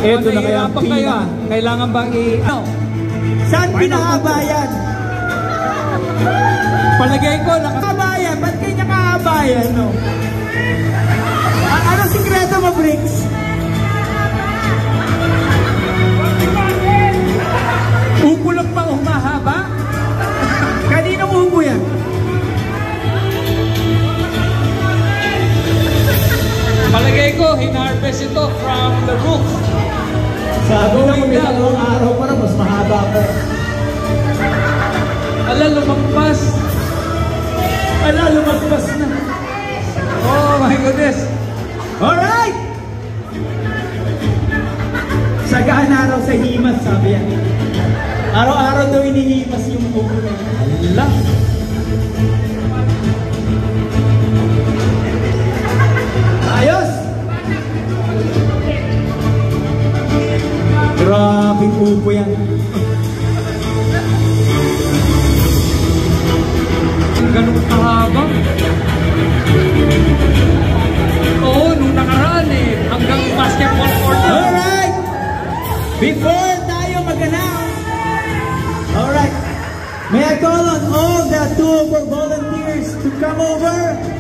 Ito na kaya ang kayo. Kailangan bang Saan pinakabayan? Palagay ko, Kabayan, ba't kayo nakakabayan, no? Anong sikreto mo, Bricks? upo lang pa humahaba? Kaninong upo yan? Palagay ko, hinarvest ito from the roof. Sabi na mo, may dalawang araw para mas mahaba ko. Ala, lumagpas. Ala, lumagpas na. Oh my goodness. Alright! Sagaan araw sa himas, sabi yan. Araw-araw daw inihimas yung upo na yan. Ala. Ayos! Grabing upo yan. Ganun kahaba. Oo, nung nakaraan hanggang basketball court. Alright! Before tayo mag-announce, alright, may I call on all the 2 volunteers to come over?